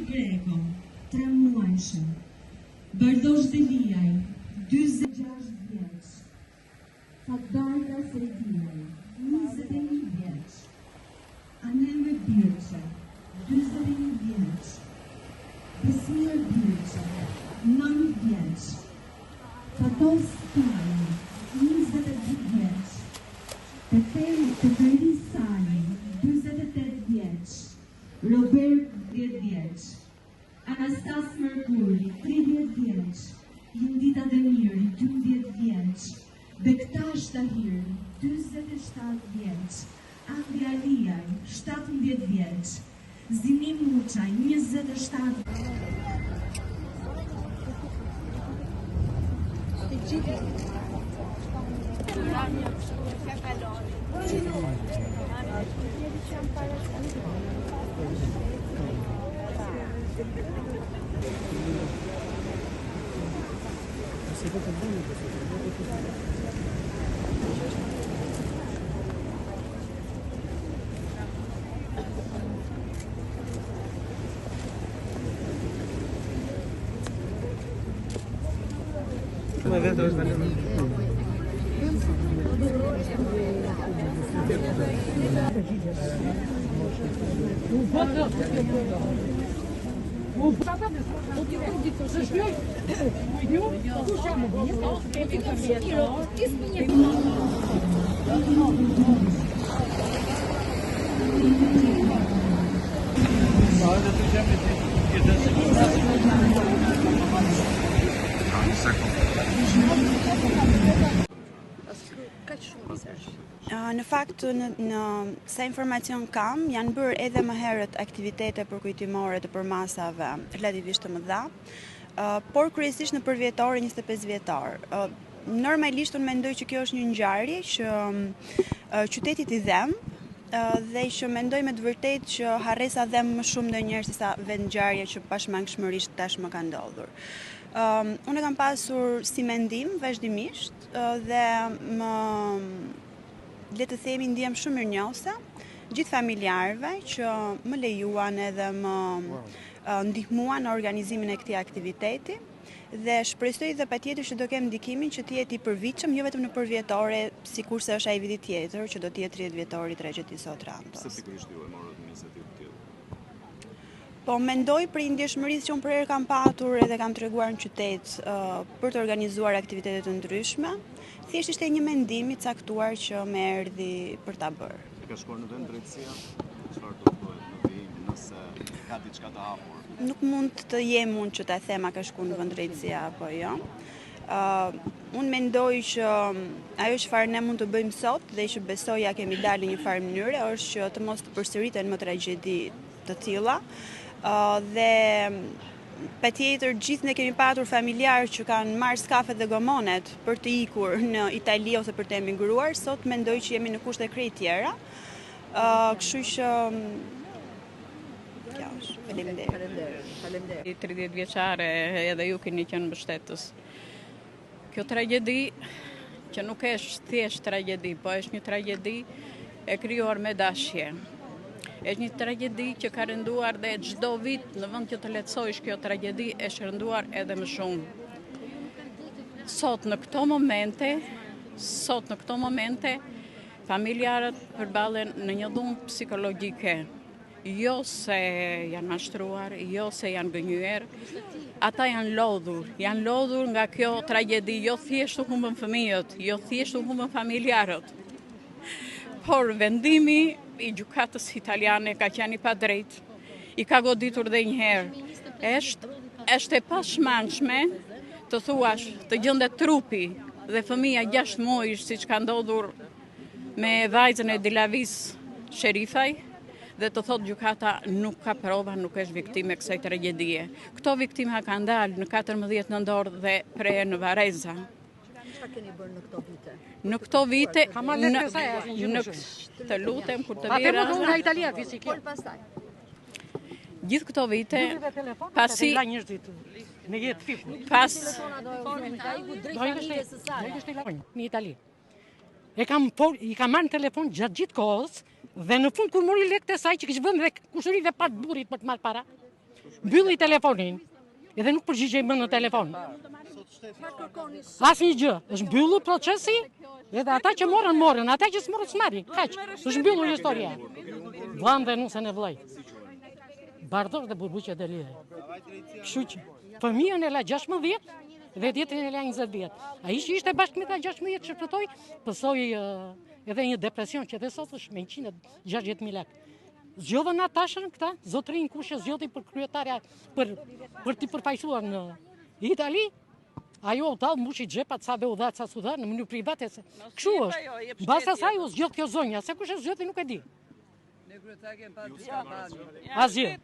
Greko, 3 muajshëm. Bardosh Deliaj, 46 vjeç. Fatbarka Sejdiaj, 21 vjeç. Aneme Birqe, 41 vjeç. Besmir Birqe, 9 vjeç. Fatos Tani, 22 vjeç. Peteri Sani, 28 vjeç. Robert, 10 vjeç. Anastas Merkuri, 30 vjeç. Jundita Demiri, 12 vjeç. Bektash Tahiri, 47 vjeç. Andi Aliaj, 17 vjeç. Zini Muçaj, 27. Në fakt, sa informacion kam, janë bërë edhe më herët aktivitete përkujtimore të përmasave relativisht të mëdha, por kryesisht në përvjetor e 25 vjetar. Normalisht unë mendoj që kjo është një ngjarje që qytetit i dhem, dhe që mendoj me të vërtet që harresa dhem më shumë ndonjëherë se sa vendngjarje që pashmangshmërisht tashmë ka ndodhur. Unë kam pasur si mendim vazhdimisht dhe le të themi ndihem shumë mirënjohëse gjithë familjarëve që më lejuan edhe më ndihmuan në organizimin e këtij aktiviteti dhe shpresoj dhe patjetër që do kem ndikimin që të jetë i përvitshëm jo vetëm në përvjetore, sikurse është ai viti tjetër që do të jetë 30 vjetori i tragjedisë sot Randos. Pse pikërisht ju e morët iniciativë të tillë? Po mendoj për ndjeshmërisë që unë për herë kam patur edhe kam treguar në qytet për të organizuar aktivitete të ndryshme. Thjesht ishte një mendim i caktuar që më erdhi për ta bërë. Ka shkuar në vend drejtësia? Çfarë do të bëhet në vijim nëse ka diçka të hapur? Nuk mund të jem unë që ta them a ka shkuar në vend drejtësia apo jo. Unë mendoj që ajo çfarë ne mund të bëjmë sot dhe që besoj ja kemi dalë në një farë mënyre është që të mos të përsëriten më tragjedi të tilla dhe patjetër gjithë ne kemi patur familjarë që kanë marrë skafet dhe gomonet për të ikur në Itali ose për të emigruar, sot mendoj që jemi në kushte krejt tjera. Kështu që kjo është. Faleminderit. 30 vjeçare edhe ju keni qenë mbështetës. Kjo tragjedi që nuk është thjesht tragjedi, po është një tragjedi e krijuar me dashje. Është një tragjedi që ka rënduar dhe çdo vit në vend që të lehtësojsh kjo tragjedi është rënduar edhe më shumë. Sot në këto momente, familjarët përballen në një dhunë psikologjike. Jo se janë mashtruar, jo se janë gënjyer, ata janë lodhur nga kjo tragjedi, jo thjesht u humbën fëmijët, jo thjesht u humbën familjarët. Por vendimi i gjykatës italiane ka qenë i padrejtë, i ka goditur dhe njëherë. Është e pashmangshme të thuash të gjendet trupi dhe fëmia 6 muajsh siç ka ndodhur me vajzën e Dilavis Sherifaj dhe të thotë gjykata nuk ka prova, nuk është viktime kësaj tragjedie. Këto viktima kanë dalë në 14 nëntor dhe prerë në Vareza. Çfarë keni bërë në këto vite? Në këto vite, të lutem kur të vira nga Italia fizikisht. Pastaj. Gjithë këto vite, pasi në jetë fiku. Në Itali. I kam marrë në telefon gjatë gjithë kohës dhe në fund kur mori lekët e saj që kishte vënë dhe kushëri dhe pat burrit për të marrë para. mbylli telefonin, edhe nuk përgjigjej më në telefon. Asnjë gjë, është mbyllur procesi, edhe ata që morën, ata që s'morën s'marrin, kaq, është mbyllur historia. Vllai dhe nusën e vllai. Bardor dhe burbuqe dhe lire. Kështu që fëmijën e la 16 dhe tjetrin e la 20 vjet. Ai që ishte bashkë me ta 16 shpëtoi, pësoi edhe një depresion që dhe sot është me 160.000 lekë. Zgjodhën Natashën këta, zotrin kush e zgjodhi për kryetarja për t'i përfaqësuar në Itali. Ajo u tallë mbushi xhepat sa dhe u dha sa s'u dha në mënyrë private. Kështu është. Mbas asaj u zgjodh kjo zonja, se kush e zgjodhi nuk e di. Asgjë.